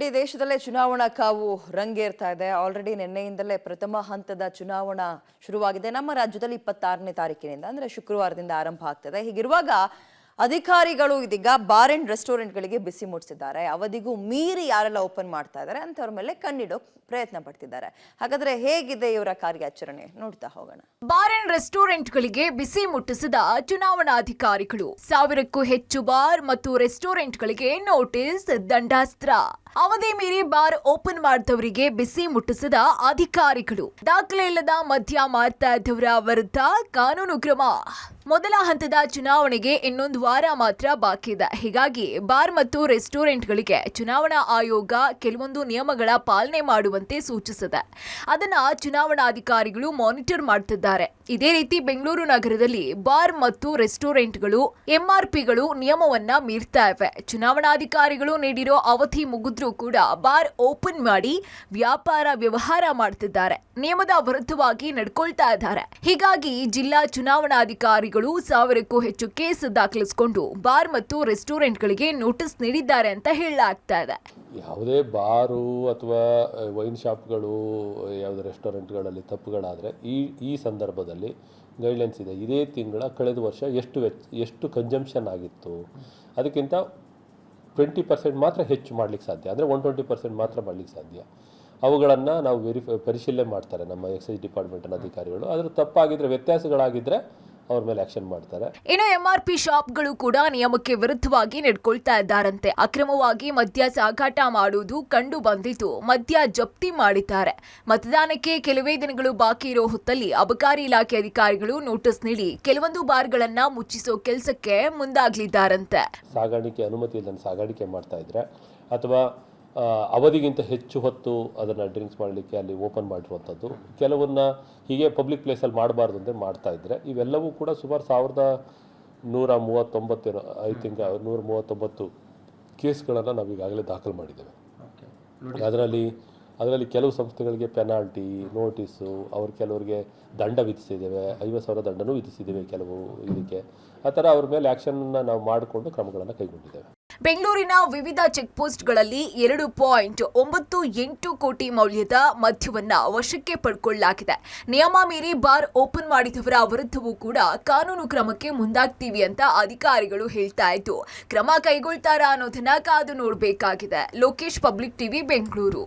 ಇಡೀ ದೇಶದಲ್ಲೇ ಚುನಾವಣಾ ಕಾವು ರಂಗೇರ್ತಾ ಇದೆ. ಆಲ್ರೆಡಿ ನಿನ್ನೆಯಿಂದಲೇ ಪ್ರಥಮ ಹಂತದ ಚುನಾವಣಾ ಶುರುವಾಗಿದೆ. ನಮ್ಮ ರಾಜ್ಯದಲ್ಲಿ 26ನೇ ತಾರೀಕಿನಿಂದ ಅಂದ್ರೆ ಶುಕ್ರವಾರದಿಂದ ಆರಂಭ ಆಗ್ತದೆ. ಹೀಗಿರುವಾಗ ಅಧಿಕಾರಿಗಳು ಇದೀಗ ಬಾರ್ ಅಂಡ್ ರೆಸ್ಟೋರೆಂಟ್ಗಳಿಗೆ ಬಿಸಿ ಮುಟ್ಟಿಸಿದ್ದಾರೆ. ಅವಧಿಗೂ ಮೀರಿ ಯಾರೆಲ್ಲ ಓಪನ್ ಮಾಡ್ತಾ ಇದ್ದಾರೆ ಅಂತವ್ರ ಮೇಲೆ ಕಣ್ಣಿಡೋ ಪ್ರಯತ್ನ ಪಡ್ತಿದ್ದಾರೆ. ಹಾಗಾದ್ರೆ ಹೇಗಿದೆ ಇವರ ಕಾರ್ಯಾಚರಣೆ ನೋಡ್ತಾ ಹೋಗೋಣ. ಬಾರ್ ಅಂಡ್ ರೆಸ್ಟೋರೆಂಟ್ಗಳಿಗೆ ಬಿಸಿ ಮುಟ್ಟಿಸಿದ ಚುನಾವಣಾಧಿಕಾರಿಗಳು. 1000ಕ್ಕೂ ಹೆಚ್ಚು ಬಾರ್ ಮತ್ತು ರೆಸ್ಟೋರೆಂಟ್ಗಳಿಗೆ ನೋಟಿಸ್, ದಂಡಾಸ್ತ್ರ. ಅವಧಿ ಮೀರಿ ಬಾರ್ ಓಪನ್ ಮಾಡಿದವರಿಗೆ ಬಿಸಿ ಮುಟ್ಟಿಸಿದ ಅಧಿಕಾರಿಗಳು. ದಾಖಲೆ ಇಲ್ಲದ ಮದ್ಯ ಮಾರ್ತಾ ಇದ್ದವರ ವಿರುದ್ಧ ಕಾನೂನು ಕ್ರಮ. ಮೊದಲ ಹಂತದ ಚುನಾವಣೆಗೆ ಇನ್ನೊಂದು ವಾರ ಮಾತ್ರ ಬಾಕಿ ಇದೆ. ಹೀಗಾಗಿ ಬಾರ್ ಮತ್ತು ರೆಸ್ಟೋರೆಂಟ್ಗಳಿಗೆ ಚುನಾವಣಾ ಆಯೋಗ ಕೆಲವೊಂದು ನಿಯಮಗಳ ಪಾಲನೆ ಮಾಡುವಂತೆ ಸೂಚಿಸಿದೆ. ಅದನ್ನ ಚುನಾವಣಾಧಿಕಾರಿಗಳು ಮಾನಿಟರ್ ಮಾಡ್ತಿದ್ದಾರೆ. ಇದೇ ರೀತಿ ಬೆಂಗಳೂರು ನಗರದಲ್ಲಿ ಬಾರ್ ಮತ್ತು ರೆಸ್ಟೋರೆಂಟ್ಗಳು ಎಂಆರ್ಪಿಗಳು ನಿಯಮವನ್ನ ಮೀರ್ತಾ ಇವೆ. ಚುನಾವಣಾಧಿಕಾರಿಗಳು ನೀಡಿರೋ ಅವಧಿ ಮುಗಿದ್ರೂ ಕೂಡ ಬಾರ್ ಓಪನ್ ಮಾಡಿ ವ್ಯಾಪಾರ ವ್ಯವಹಾರ ಮಾಡ್ತಿದ್ದಾರೆ. ನಿಯಮದ ವಿರುದ್ಧವಾಗಿ ನಡ್ಕೊಳ್ತಾ ಇದ್ದಾರೆ. ಹೀಗಾಗಿ ಜಿಲ್ಲಾ ಚುನಾವಣಾಧಿಕಾರಿಗಳು 1000ಕ್ಕೂ ಹೆಚ್ಚು ಕೇಸ್ ದಾಖಲಿಸಿಕೊಂಡು ಬಾರ್ ಮತ್ತು ರೆಸ್ಟೋರೆಂಟ್ಗಳಿಗೆ ನೋಟಿಸ್ ನೀಡಿದ್ದಾರೆ ಅಂತ ಹೇಳಲಾಗ್ತಾ ಇದೆ. ಯಾವುದೇ ಬಾರು ಅಥವಾ ವೈನ್ ಶಾಪ್ಗಳು, ಯಾವುದೇ ರೆಸ್ಟೋರೆಂಟ್ಗಳಲ್ಲಿ ತಪ್ಪುಗಳಾದರೆ ಈ ಸಂದರ್ಭದಲ್ಲಿ ಗೈಡ್ಲೈನ್ಸ್ ಇದೆ. ಇದೇ ತಿಂಗಳ ಕಳೆದ ವರ್ಷ ಎಷ್ಟು ಕನ್ಸಂಪ್ಷನ್ ಆಗಿತ್ತು, ಅದಕ್ಕಿಂತ 20% ಮಾತ್ರ ಹೆಚ್ಚು ಮಾಡಲಿಕ್ಕೆ ಸಾಧ್ಯ, ಅಂದರೆ 120% ಮಾತ್ರ ಮಾಡಲಿಕ್ಕೆ ಸಾಧ್ಯ. ಅವುಗಳನ್ನು ನಾವು ಪರಿಶೀಲನೆ ಮಾಡ್ತಾರೆ ನಮ್ಮ ಎಕ್ಸೈಸ್ ಡಿಪಾರ್ಟ್ಮೆಂಟಿನ ಅಧಿಕಾರಿಗಳು. ಅದರ ತಪ್ಪಾಗಿದ್ದರೆ, ವ್ಯತ್ಯಾಸಗಳಾಗಿದ್ದರೆ ಅವ್ರ ಮೇಲೆ ಆಕ್ಷನ್ ಮಾಡ್ತಾರೆ. ಇನ್ನು ಎಂಆರ್ಪಿ ಶಾಪ್ಗಳು ಕೂಡ ನಿಯಮಕ್ಕೆ ವಿರುದ್ಧವಾಗಿ ನಡ್ಕೊಳ್ತಾ ಇದ್ದಾರಂತೆ. ಅಕ್ರಮವಾಗಿ ಮದ್ಯ ಸಾಗಾಟ ಮಾಡುವುದು ಕಂಡು ಬಂದಿದ್ದು ಮದ್ಯ ಜಪ್ತಿ ಮಾಡಿದ್ದಾರೆ. ಮತದಾನಕ್ಕೆ ಕೆಲವೇ ದಿನಗಳು ಬಾಕಿ ಇರೋ ಹೊತ್ತಲ್ಲಿ ಅಬಕಾರಿ ಇಲಾಖೆ ಅಧಿಕಾರಿಗಳು ನೋಟಿಸ್ ನೀಡಿ ಕೆಲವೊಂದು ಬಾರ್ಗಳನ್ನ ಮುಚ್ಚಿಸೋ ಕೆಲಸಕ್ಕೆ ಮುಂದಾಗಲಿದ್ದಾರಂತೆ. ಸಾಗಾಣಿಕೆ ಅನುಮತಿ ಇಲ್ಲದೆ ಸಾಗಾಣಿಕೆ ಮಾಡ್ತಾ ಇದ್ರೆ ಅಥವಾ ಅವಧಿಗಿಂತ ಹೆಚ್ಚು ಹೊತ್ತು ಅದನ್ನು ಡ್ರಿಂಕ್ಸ್ ಮಾಡಲಿಕ್ಕೆ ಅಲ್ಲಿ ಓಪನ್ ಮಾಡಿರುವಂಥದ್ದು, ಕೆಲವನ್ನ ಹೀಗೆ ಪಬ್ಲಿಕ್ ಪ್ಲೇಸಲ್ಲಿ ಮಾಡಬಾರ್ದು ಅಂತ ಮಾಡ್ತಾ ಇದ್ದರೆ, ಇವೆಲ್ಲವೂ ಕೂಡ ಸುಮಾರು 1139 ಐ ಥಿಂಕ್ 139 ಕೇಸ್ಗಳನ್ನು ನಾವು ಈಗಾಗಲೇ ದಾಖಲು ಮಾಡಿದ್ದೇವೆ. ಅದರಲ್ಲಿ ಕೆಲವು ಸಂಸ್ಥೆಗಳಿಗೆ ಪೆನಾಲ್ಟಿ, ನೋಟಿಸು, ಕೆಲವರಿಗೆ ದಂಡ ವಿಧಿಸಿದ್ದೇವೆ, 50,000 ದಂಡನೂ ವಿಧಿಸಿದ್ದೇವೆ ಕೆಲವು ಇದಕ್ಕೆ. ಆ ಥರ ಅವ್ರ ಮೇಲೆ ಆ್ಯಕ್ಷನ್ನ ನಾವು ಮಾಡಿಕೊಂಡು ಕ್ರಮಗಳನ್ನು ಕೈಗೊಂಡಿದ್ದೇವೆ. ಬೆಂಗಳೂರಿನ ವಿವಿಧ ಚೆಕ್ ಪೋಸ್ಟ್ಗಳಲ್ಲಿ 2.98 ಕೋಟಿ ಮೌಲ್ಯದ ಮದ್ಯವನ್ನ ವಶಕ್ಕೆ ಪಡ್ಕೊಳ್ಳಲಾಗಿದೆ. ನಿಯಮ ಮೀರಿ ಬಾರ್ ಓಪನ್ ಮಾಡಿದವರ ವಿರುದ್ಧವೂ ಕೂಡ ಕಾನೂನು ಕ್ರಮಕ್ಕೆ ಮುಂದಾಗ್ತೀವಿ ಅಂತ ಅಧಿಕಾರಿಗಳು ಹೇಳ್ತಾ ಇದ್ದು, ಕ್ರಮ ಕೈಗೊಳ್ತಾರಾ ಅನ್ನೋದನ್ನ ಕಾದು ನೋಡಬೇಕಾಗಿದೆ. Lokesh, public TV, Bengaluru.